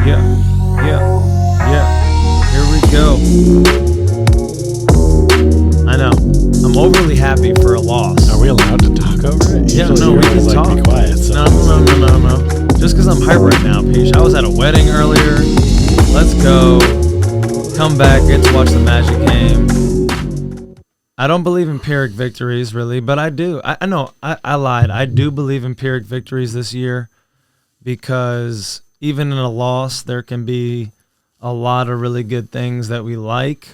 Yeah. Here we go. I know. I'm overly happy for a loss. Are we allowed to talk over it? Yeah, Usually no, we can talk. Be quiet. So. No. Just because I'm hype right now, Peach. I was at a wedding earlier. Let's go. Come back, get to watch the Magic game. I don't believe in Pyrrhic victories, really, but I do. I know. I lied. I do believe in Pyrrhic victories this year because even in a loss, there can be a lot of really good things that we like.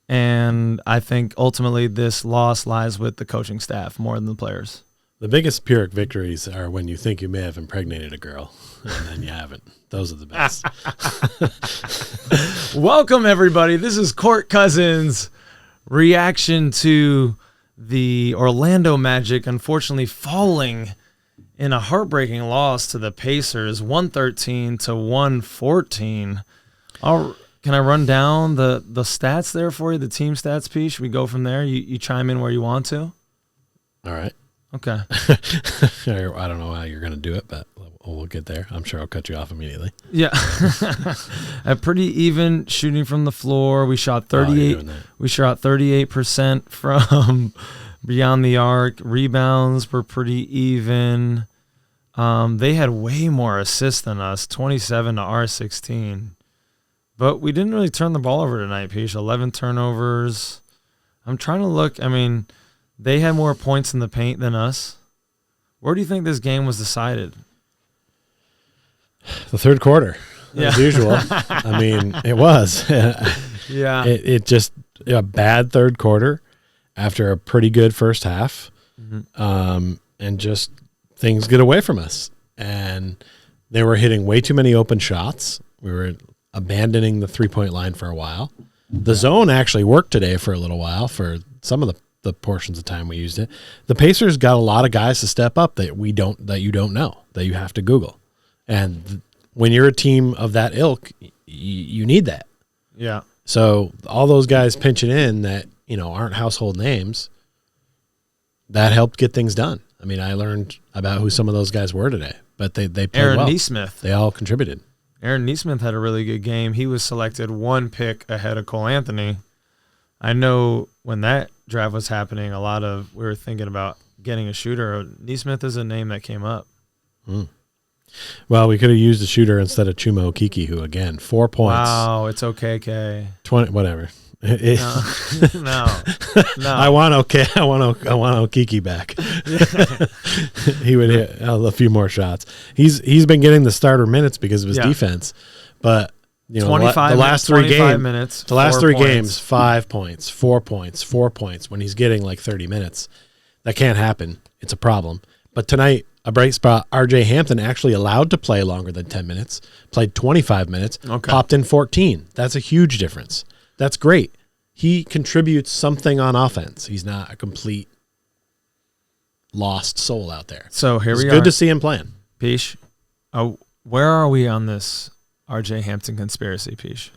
And I think ultimately this loss lies with the coaching staff more than the players. The biggest Pyrrhic victories are when you think you may have impregnated a girl, and then you haven't. Those are the best. Welcome, everybody. This is Court Cousins' reaction to the Orlando Magic unfortunately falling in a heartbreaking loss to the Pacers, 113 to 114. Can I run down the stats there for you, the team stats, P? Should we go from there? You chime in where you want to. All right. Okay. I don't know how you're going to do it, but we'll get there. I'm sure I'll cut you off immediately. Yeah. A pretty even shooting from the floor. We shot 38. We shot 38% from beyond the arc. Rebounds were pretty even. They had way more assists than us, 27 to our 16. But we didn't really turn the ball over tonight, Peach. 11 turnovers. I'm trying to look. I mean, they had more points in the paint than us. Where do you think this game was decided? The third quarter, yeah. As usual. I mean, it was. Yeah. It just a bad third quarter after a pretty good first half. Mm-hmm. And just things get away from us. And they were hitting way too many open shots. We were abandoning the three-point line for a while. The zone actually worked today for a little while for some of the portions of time we used it. The Pacers got a lot of guys to step up that you don't know, that you have to Google. And when you're a team of that ilk, you need that. Yeah. So all those guys pinching in that, aren't household names, that helped get things done. I mean, I learned about who some of those guys were today, but they played Aaron well. Nesmith. They all contributed. Aaron Nesmith had a really good game. He was selected one pick ahead of Cole Anthony. I know when that draft was happening, we were thinking about getting a shooter. Nesmith is a name that came up. Well, we could have used a shooter instead of Chuma Okeke, who again 4 points. Wow, it's okay, K. 20, whatever. No. I want Okeke back. He would hit a few more shots. He's been getting the starter minutes because of his defense, but. The last three games, 5 points, 4 points, 4 points. When he's getting like 30 minutes, that can't happen. It's a problem. But tonight, a bright spot, RJ Hampton actually allowed to play longer than 10 minutes, played 25 minutes, popped in 14. That's a huge difference. That's great. He contributes something on offense. He's not a complete lost soul out there. So here we are. It's good to see him playing. Peach, where are we on this RJ Hampton conspiracy, Peach?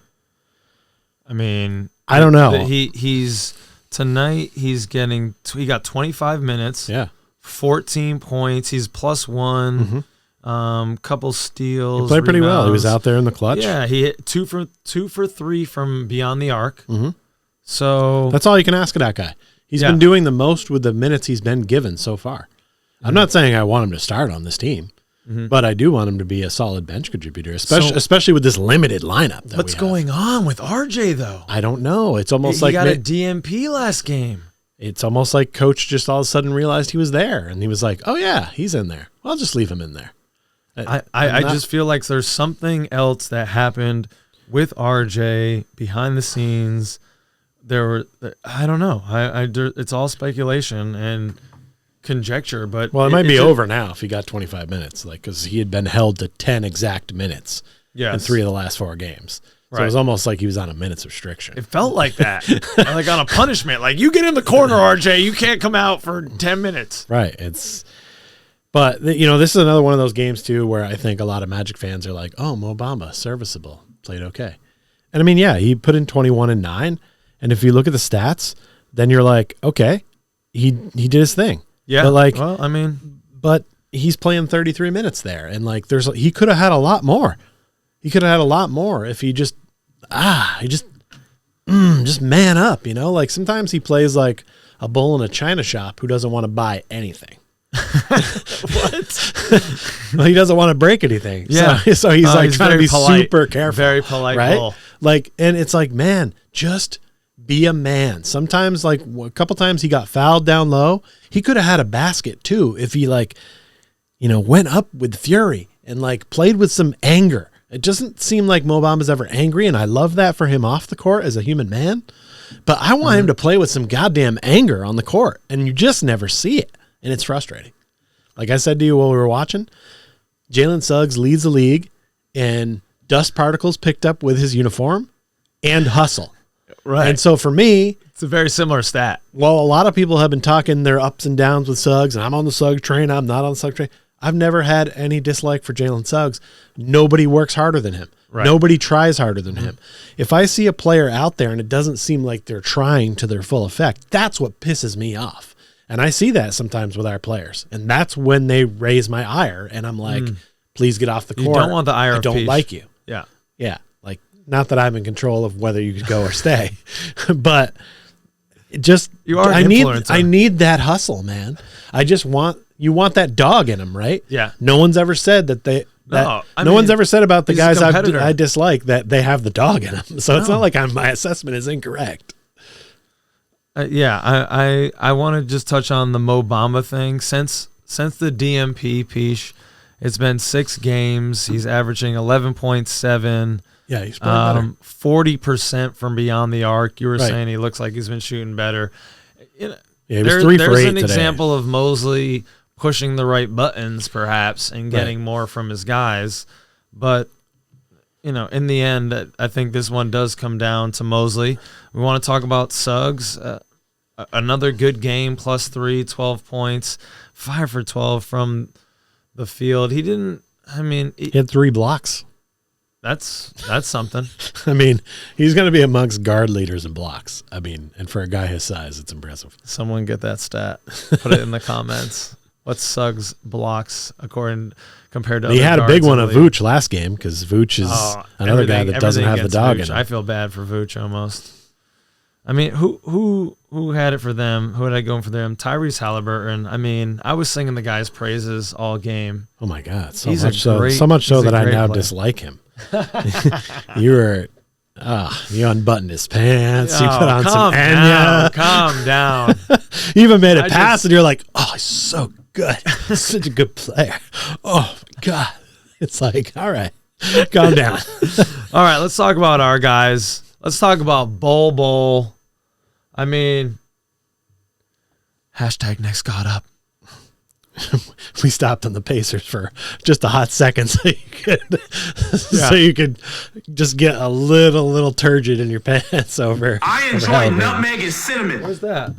I mean, I don't know. He's got 25 minutes. Yeah. 14 points. He's +1. Mm-hmm. Couple steals. He played pretty rebounds. well. He was out there in the clutch. Yeah, he hit 2 for 3 from beyond the arc. Mm-hmm. So that's all you can ask of that guy. He's been doing the most with the minutes he's been given so far. Mm-hmm. I'm not saying I want him to start on this team. Mm-hmm. But I do want him to be a solid bench contributor, especially with this limited lineup. What's going on with RJ, though? I don't know. It's almost he got a DMP last game. It's almost like Coach just all of a sudden realized he was there, and he was like, oh, yeah, he's in there. Well, I'll just leave him in there. I just feel like there's something else that happened with RJ behind the scenes. I don't know. It's all speculation and conjecture, but it might be over now if he got 25 minutes, because he had been held to 10 exact minutes in 3 of the last 4 games. So it was almost like he was on a minutes restriction. It felt like that, like on a punishment. Like, you get in the corner, RJ. You can't come out for 10 minutes. Right. But this is another one of those games too where I think a lot of Magic fans are like, "Oh, Mo Bamba, serviceable, played okay," and I mean, yeah, he put in 21 and 9, and if you look at the stats, then you're like, okay, he did his thing. Yeah. But but he's playing 33 minutes there, and he could have had a lot more. He could have had a lot more if he just man up, you know? Like sometimes he plays like a bull in a china shop who doesn't want to buy anything. What? Well, he doesn't want to break anything. Yeah. So he's like he's trying to be polite. super careful. Very polite right? bull. Like, and it's like, man, just be a man. Sometimes, like a couple times he got fouled down low. He could have had a basket too if he like, you know, went up with fury and like played with some anger. It doesn't seem like Mo Bamba's ever angry, and I love that for him off the court as a human man. But I want him to play with some goddamn anger on the court, and you just never see it, and it's frustrating. Like I said to you while we were watching, Jalen Suggs leads the league in dust particles picked up with his uniform and hustle. Right. And so for me, it's a very similar stat. well, a lot of people have been talking their ups and downs with Suggs, and I'm on the Suggs train, I'm not on the Suggs train. I've never had any dislike for Jalen Suggs. Nobody works harder than him. Right. Nobody tries harder than him. If I see a player out there and it doesn't seem like they're trying to their full effect, that's what pisses me off. And I see that sometimes with our players. And that's when they raise my ire. And I'm like, please get off the court. You don't want the ire I of don't Pich. like you. Yeah. Yeah. Like, not that I'm in control of whether you go or stay. But just, you are I an need, influencer. I need that hustle, man. I just want, you want that dog in them, right? Yeah. No one's ever said that they, no one's ever said about the guys I dislike that they have the dog in them. So it's not like my assessment is incorrect. I want to just touch on the Mo Bamba thing. Since the DMP, Pich, it's been 6 games. He's averaging 11.7. Yeah, he's better. 40% from beyond the arc. You were saying he looks like he's been shooting better. He was 3 for 8 There's an today. example of Mosley pushing the right buttons, perhaps, and getting more from his guys. But, you know, in the end, I think this one does come down to Mosley. We want to talk about Suggs. Another good game, +3, 12 points, 5 for 12 from the field. He didn't, he had 3 blocks. That's something. I mean, he's going to be amongst guard leaders in blocks. I mean, and for a guy his size, it's impressive. Someone get that stat. Put it in the comments. What's Suggs blocks compared to he other had a guards big one in of the league? Vooch last game because Vooch is another guy that doesn't have the dog Vooch. in him. I feel bad for Vooch almost. I mean, who had it for them? Who had I going for them? Tyrese Halliburton. I mean, I was singing the guy's praises all game. Oh my God, so He's much a so that I now player. dislike him. You unbuttoned his pants. You put on some Enya. Calm down. You even made a pass, and you're like, "Oh, he's so good. He's such a good player." Oh my God, it's like, all right, calm down. All right, let's talk about our guys. Let's talk about Bol. I mean, #next got up. We stopped on the Pacers for just a hot second so you could just get a little turgid in your pants over. I enjoy nutmeg and cinnamon. What's that?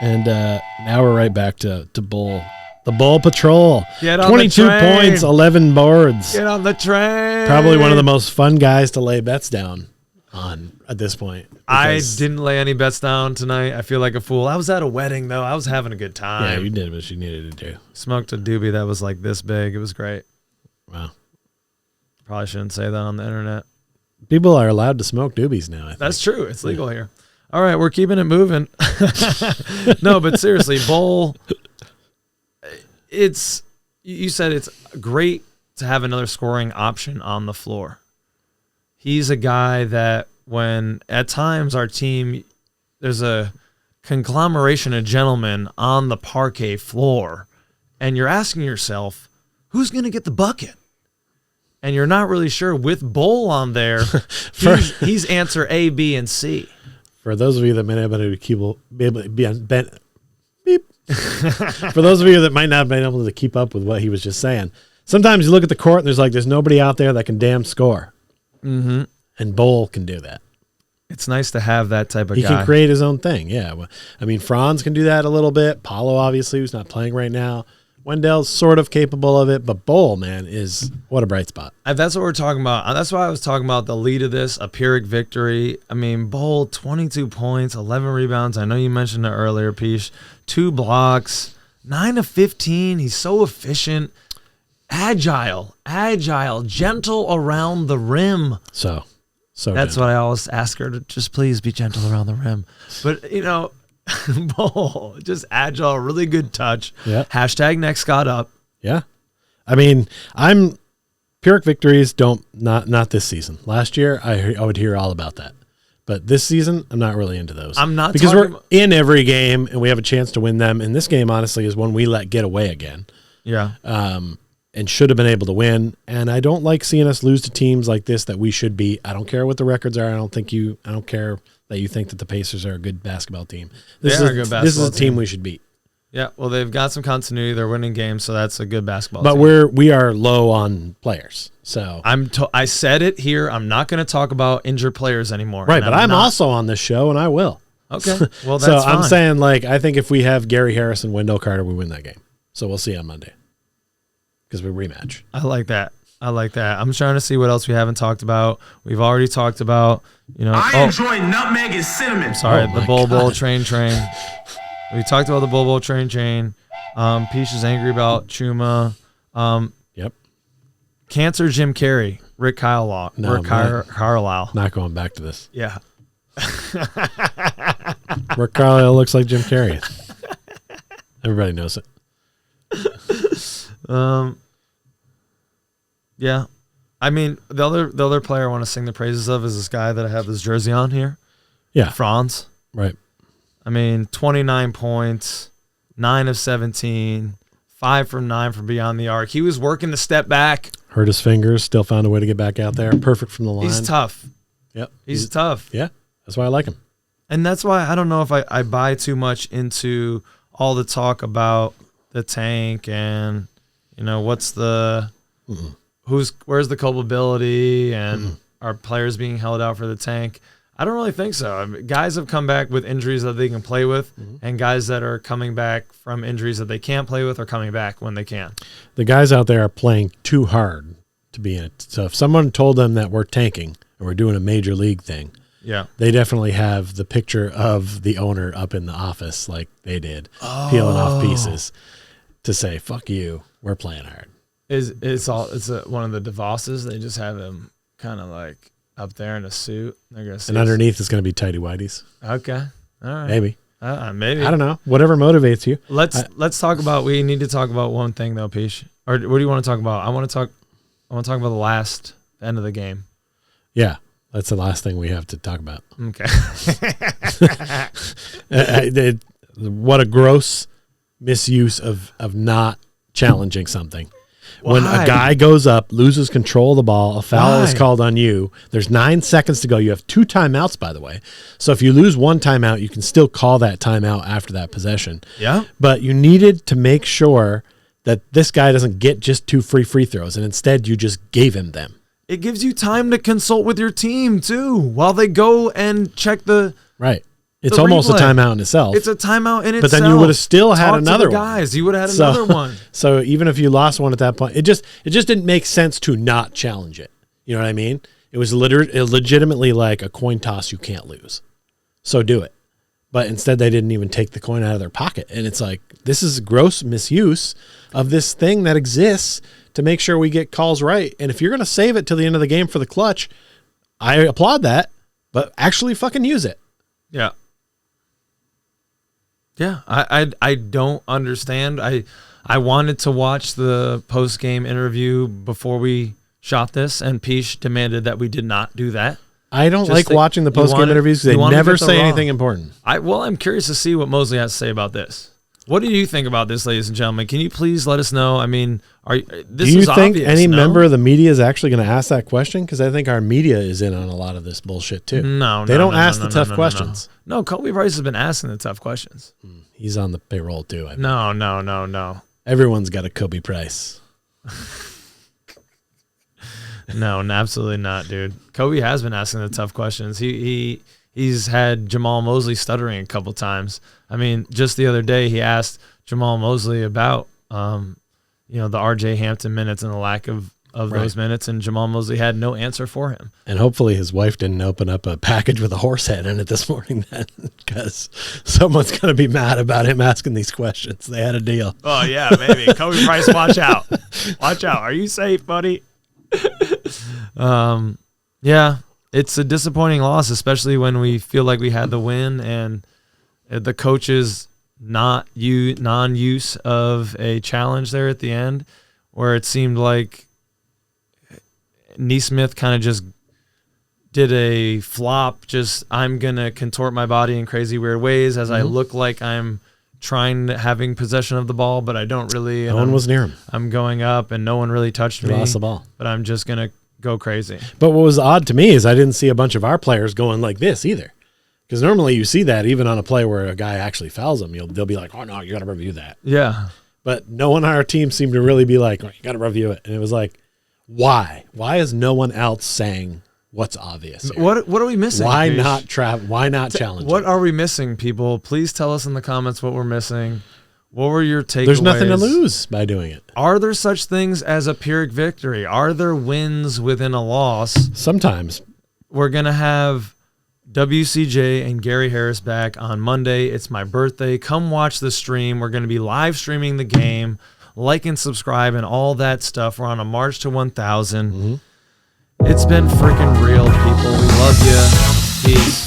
And now we're right back to Bull. The Bull Patrol. 22 points, 11 boards. Get on the train. Probably one of the most fun guys to lay bets down on at this point. I didn't lay any bets down tonight. I feel like a fool. I was at a wedding, though. I was having a good time. Yeah, you did what you needed to do. Smoked a doobie that was like this big. It was great. Wow. Probably shouldn't say that on the internet. People are allowed to smoke doobies now, I think. That's true. It's legal here. All right, we're keeping it moving. No, but seriously, Bull, you said it's great to have another scoring option on the floor. He's a guy that when at times our team, there's a conglomeration of gentlemen on the parquet floor, and you're asking yourself, who's going to get the bucket? And you're not really sure. With Bull on there, he's answer A, B, and C. For those of you that might not be able to be on beep. For those of you that might not have been able to keep up with what he was just saying, sometimes you look at the court and there's nobody out there that can damn score. Mm-hmm. And Bull can do that. It's nice to have that type of guy. He can create his own thing, yeah. I mean, Franz can do that a little bit. Paulo, obviously, who's not playing right now. Wendell's sort of capable of it, but Bull, man, is what a bright spot. That's what we're talking about. That's why I was talking about the lead of this, a Pyrrhic victory. I mean, Bull, 22 points, 11 rebounds. I know you mentioned it earlier, Pish. 2 blocks, 9 of 15. He's so efficient. agile, gentle around the rim. So that's what I always ask her to just please be gentle around the rim. But just agile, really good touch. Yeah. Hashtag next got up. Yeah. I mean, Pyrrhic victories not this season. Last year, I would hear all about that. But this season, I'm not really into those. I'm not because we're in every game and we have a chance to win them. And this game, honestly, is one we let get away again. Yeah. And should have been able to win. And I don't like seeing us lose to teams like this that we should beat. I don't care what the records are. I don't care that you think that the Pacers are a good basketball team. This is a team we should beat. Yeah, well, they've got some continuity. They're winning games, so that's a good basketball team. But we are low on players. So I said it here. I'm not going to talk about injured players anymore. Right, but I'm also on this show, and I will. Okay, well, that's so fine. I'm saying, I think if we have Gary Harris and Wendell Carter, we win that game. So we'll see on Monday because we rematch. I like that. I'm trying to see what else we haven't talked about. We've already talked about, I enjoy nutmeg and cinnamon. Sorry, the Bowl train. We talked about the Bowl train. Peach is angry about Chuma. Yep. Cancer Jim Carrey. Rick Carlisle. Not going back to this. Yeah. Rick Carlisle looks like Jim Carrey. Everybody knows it. Yeah. I mean, the other player I want to sing the praises of is this guy that I have this jersey on here. Yeah. Franz. Right. I mean, 29 points, 9 of 17, 5 from 9 from beyond the arc. He was working the step back. Hurt his fingers, still found a way to get back out there. Perfect from the line. He's tough. Yep. He's tough. Yeah. That's why I like him. And that's why I don't know if I buy too much into all the talk about the tank and, what's the where's the culpability and are players being held out for the tank. I don't really think so. I mean, guys have come back with injuries that they can play with, and guys that are coming back from injuries that they can't play with are coming back when they can. The guys out there are playing too hard to be in it. So if someone told them that we're tanking and we're doing a major league thing, yeah, they definitely have the picture of the owner up in the office like they did, peeling off pieces to say, fuck you, we're playing hard. It's one of the DeVosses. They just have him kind of like up there in a suit. They're gonna and underneath is going to be tighty whities. Okay, all right, maybe. Maybe I don't know. Whatever motivates you. Let's talk about. We need to talk about one thing though, Peach. Or what do you want to talk about? I want to talk about the end of the game. Yeah, that's the last thing we have to talk about. Okay. What a gross misuse of not challenging something. When a guy goes up, loses control of the ball, a foul is called on you. There's 9 seconds to go. You have 2 timeouts, by the way. So if you lose 1 timeout, you can still call that timeout after that possession. Yeah. But you needed to make sure that this guy doesn't get just 2 free throws, and instead you just gave him them. It gives you time to consult with your team, too, while they go and check the Right. It's almost replay. A timeout in itself. It's a timeout in itself. But then you would have still had another one. Guys, you would have had another one. So even if you lost one at that point, it just didn't make sense to not challenge it. You know what I mean? It was legitimately like a coin toss you can't lose. So do it. But instead they didn't even take the coin out of their pocket. And it's like, this is gross misuse of this thing that exists to make sure we get calls right. And if you're going to save it till the end of the game for the clutch, I applaud that, but actually fucking use it. Yeah. Yeah, I don't understand. I wanted to watch the post-game interview before we shot this, and Peach demanded that we did not do that. I don't like watching the post-game interviews because they never say anything important. I'm curious to see what Mosley has to say about this. What do you think about this, ladies and gentlemen? Can you please let us know? I mean, do you think any member of the media is actually going to ask that question? Because I think our media is in on a lot of this bullshit too. They don't ask the tough questions. No, Kobe Price has been asking the tough questions. He's on the payroll too. No. Everyone's got a Kobe Price. No, absolutely not, dude. Kobe has been asking the tough questions. He's had Jamal Mosley stuttering a couple times. I mean, just the other day he asked Jamal Mosley about the R.J. Hampton minutes and the lack of of those minutes, and Jamal Mosley had no answer for him. And hopefully his wife didn't open up a package with a horse head in it this morning then, because someone's going to be mad about him asking these questions. They had a deal. Oh, yeah, maybe. Kobe Price, watch out. Watch out. Are you safe, buddy? Yeah, it's a disappointing loss, especially when we feel like we had the win and the coach's non-use of a challenge there at the end, where it seemed like Neesmith kind of just did a flop, just I'm going to contort my body in crazy weird ways as I look like I'm having possession of the ball, but I don't really. No one was near him. I'm going up and no one really touched me. Lost the ball. But I'm just going to go crazy. But what was odd to me is I didn't see a bunch of our players going like this either. Because normally you see that even on a play where a guy actually fouls him, they'll be like, oh, no, you got to review that. Yeah. But no one on our team seemed to really be like, oh, you got to review it. And it was like, why? Why is no one else saying what's obvious here? What are we missing? Why not challenge? What are we missing, people? Please tell us in the comments what we're missing. What were your takeaways? There's nothing to lose by doing it. Are there such things as a Pyrrhic victory? Are there wins within a loss? Sometimes. We're going to have WCJ and Gary Harris back on Monday. It's my birthday. Come watch the stream. We're going to be live streaming the game. Like and subscribe and all that stuff. We're on a march to 1,000. It's been freaking real, people. We love you. Peace.